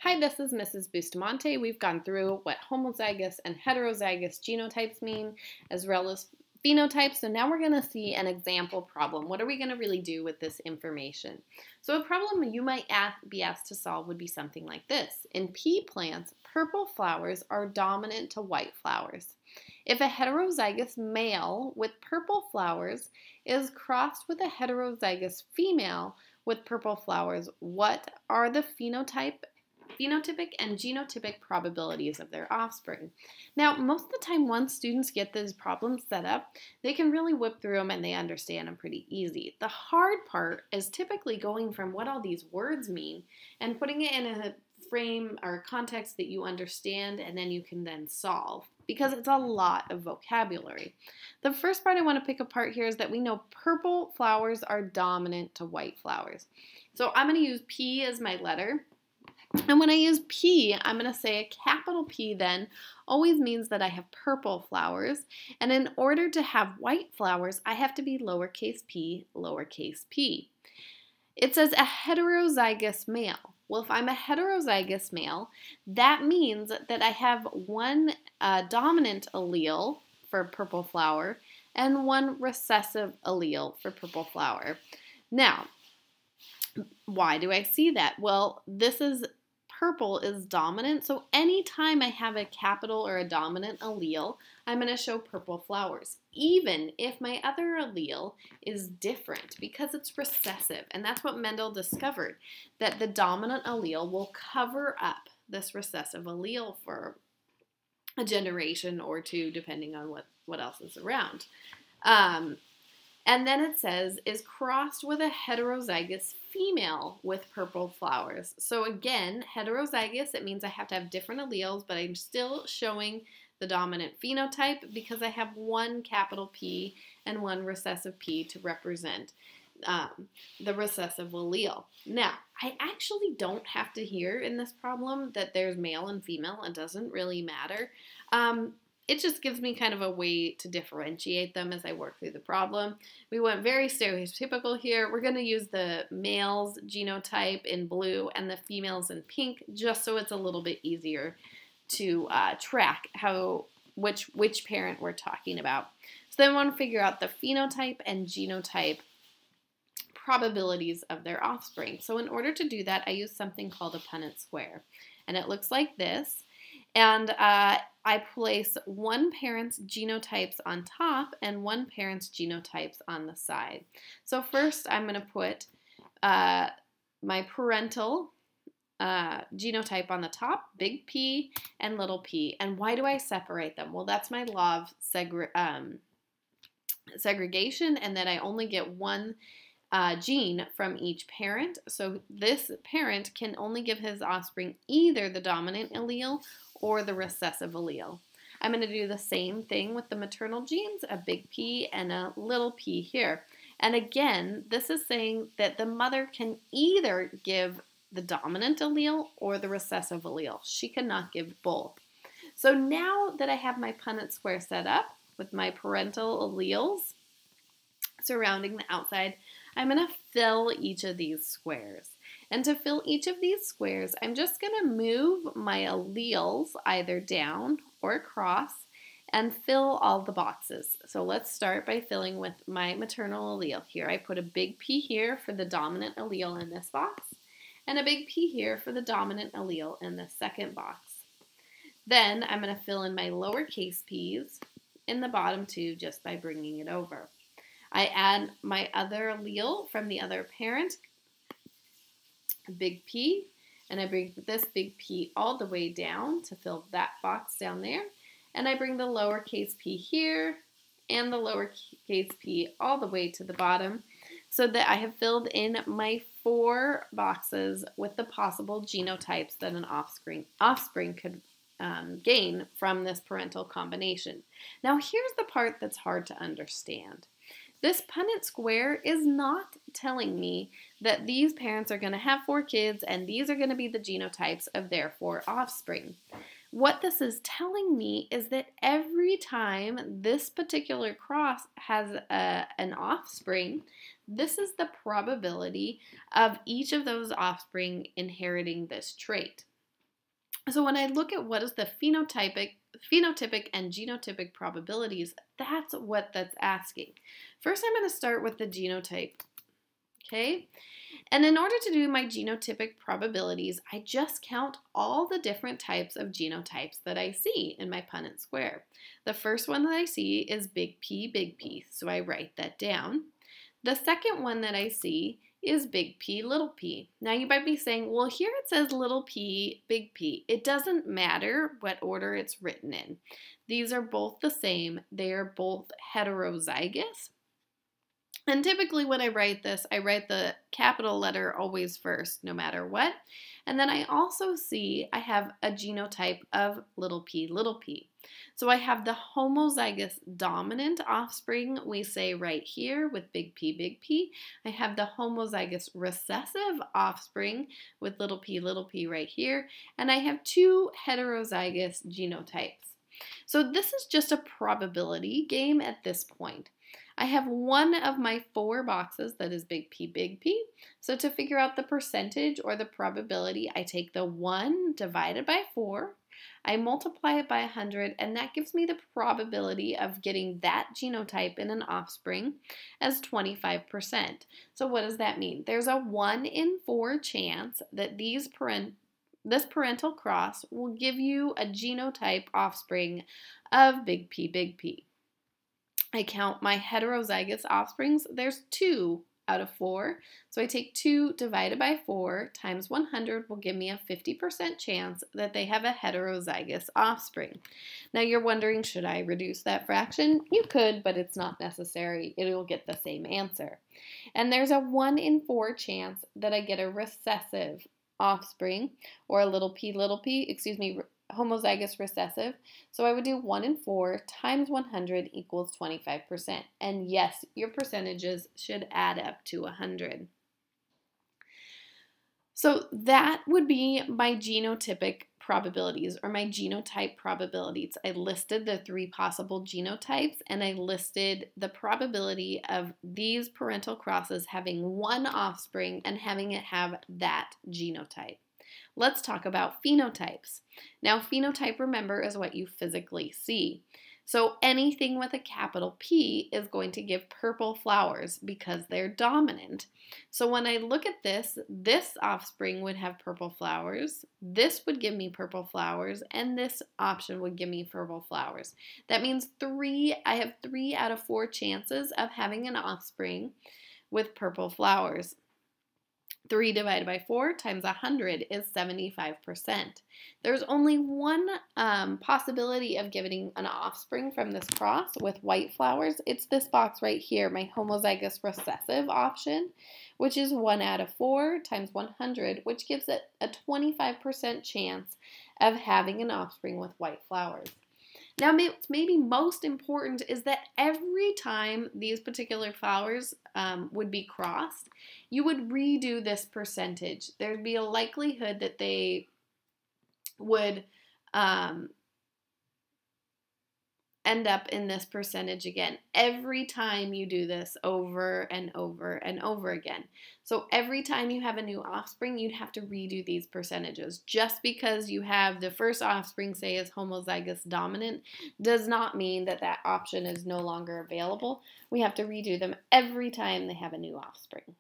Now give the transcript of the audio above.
Hi, this is Mrs. Bustamante. We've gone through what homozygous and heterozygous genotypes mean, as well as phenotypes. So now we're going to see an example problem. What are we going to really do with this information? So a problem you might be asked to solve would be something like this. In pea plants, purple flowers are dominant to white flowers. If a heterozygous male with purple flowers is crossed with a heterozygous female with purple flowers, what are the phenotypic and genotypic probabilities of their offspring? Now, most of the time, once students get these problems set up, they can really whip through them and they understand them pretty easy. The hard part is typically going from what all these words mean and putting it in a frame or context that you understand, and then you can then solve, because it's a lot of vocabulary. The first part I want to pick apart here is that we know purple flowers are dominant to white flowers. So I'm going to use P as my letter. And when I use P, I'm going to say a capital P then always means that I have purple flowers. And in order to have white flowers, I have to be lowercase p, lowercase p. It says a heterozygous male. Well, if I'm a heterozygous male, that means that I have one dominant allele for purple flower and one recessive allele for purple flower. Now, why do I see that? Well, purple is dominant, so anytime I have a capital or a dominant allele, I'm going to show purple flowers, even if my other allele is different, because it's recessive. And that's what Mendel discovered, that the dominant allele will cover up this recessive allele for a generation or two, depending on what else is around. And then it says, is crossed with a heterozygous female with purple flowers. So again, heterozygous, it means I have to have different alleles, but I'm still showing the dominant phenotype because I have one capital P and one recessive P to represent the recessive allele. Now, I actually don't have to hear in this problem that there's male and female. It doesn't really matter. It just gives me kind of a way to differentiate them as I work through the problem. We went very stereotypical here. We're going to use the male's genotype in blue and the female's in pink, just so it's a little bit easier to track which parent we're talking about. So then we want to figure out the phenotype and genotype probabilities of their offspring. So in order to do that, I use something called a Punnet Square. And it looks like this. And I place one parent's genotypes on top and one parent's genotypes on the side. So first I'm going to put my parental genotype on the top, big P and little p. And why do I separate them? Well, that's my law of segregation, and that I only get one gene from each parent. So this parent can only give his offspring either the dominant allele or the recessive allele. I'm going to do the same thing with the maternal genes, a big P and a little p here. And again, this is saying that the mother can either give the dominant allele or the recessive allele. She cannot give both. So now that I have my Punnett square set up with my parental alleles surrounding the outside, I'm going to fill each of these squares. And to fill each of these squares, I'm just going to move my alleles either down or across and fill all the boxes. So let's start by filling with my maternal allele. Here I put a big P here for the dominant allele in this box, and a big P here for the dominant allele in the second box. Then I'm going to fill in my lowercase p's in the bottom two just by bringing it over. I add my other allele from the other parent, big P, and I bring this big P all the way down to fill that box down there. And I bring the lowercase p here and the lowercase p all the way to the bottom, so that I have filled in my 4 boxes with the possible genotypes that an offspring could gain from this parental combination. Now here's the part that's hard to understand. This Punnett square is not telling me that these parents are going to have 4 kids and these are going to be the genotypes of their 4 offspring. What this is telling me is that every time this particular cross has an offspring, this is the probability of each of those offspring inheriting this trait. So when I look at what is the phenotypic and genotypic probabilities, that's what that's asking. First, I'm going to start with the genotype, okay? And in order to do my genotypic probabilities, I just count all the different types of genotypes that I see in my Punnet Square. The first one that I see is big P, so I write that down. The second one that I see is big P, little p. Now you might be saying, well, here it says little p, big P. It doesn't matter what order it's written in. These are both the same. They are both heterozygous. And typically when I write this, I write the capital letter always first, no matter what. And then I also see I have a genotype of little p. So I have the homozygous dominant offspring, we say right here with big P. I have the homozygous recessive offspring with little p right here. And I have two heterozygous genotypes. So this is just a probability game at this point. I have one of my 4 boxes that is big P. So to figure out the percentage or the probability, I take the 1 divided by 4, I multiply it by 100, and that gives me the probability of getting that genotype in an offspring as 25%. So what does that mean? There's a 1 in 4 chance that this parental cross will give you a genotype offspring of big P. I count my heterozygous offsprings. There's 2 out of 4. So I take 2 divided by 4 times 100 will give me a 50% chance that they have a heterozygous offspring. Now you're wondering, should I reduce that fraction? You could, but it's not necessary. It will get the same answer. And there's a 1 in 4 chance that I get a recessive offspring, or a little p, homozygous recessive. So I would do 1 in 4 times 100 equals 25%. And yes, your percentages should add up to 100. So that would be my genotypic probabilities, or my genotype probabilities. I listed the 3 possible genotypes, and I listed the probability of these parental crosses having 1 offspring and having it have that genotype. Let's talk about phenotypes. Now, phenotype, remember, is what you physically see. So anything with a capital P is going to give purple flowers because they're dominant. So when I look at this offspring would have purple flowers, this would give me purple flowers, and this option would give me purple flowers. That means I have 3 out of 4 chances of having an offspring with purple flowers. 3 divided by 4 times 100 is 75%. There's only one possibility of getting an offspring from this cross with white flowers. It's this box right here, my homozygous recessive option, which is 1 out of 4 times 100, which gives it a 25% chance of having an offspring with white flowers. Now, what's maybe most important is that every time these particular flowers would be crossed, you would redo this percentage. There'd be a likelihood that they would end up in this percentage again every time you do this over and over and over again. So every time you have a new offspring, you'd have to redo these percentages. Just because you have the first offspring, say, is homozygous dominant, does not mean that that option is no longer available. We have to redo them every time they have a new offspring.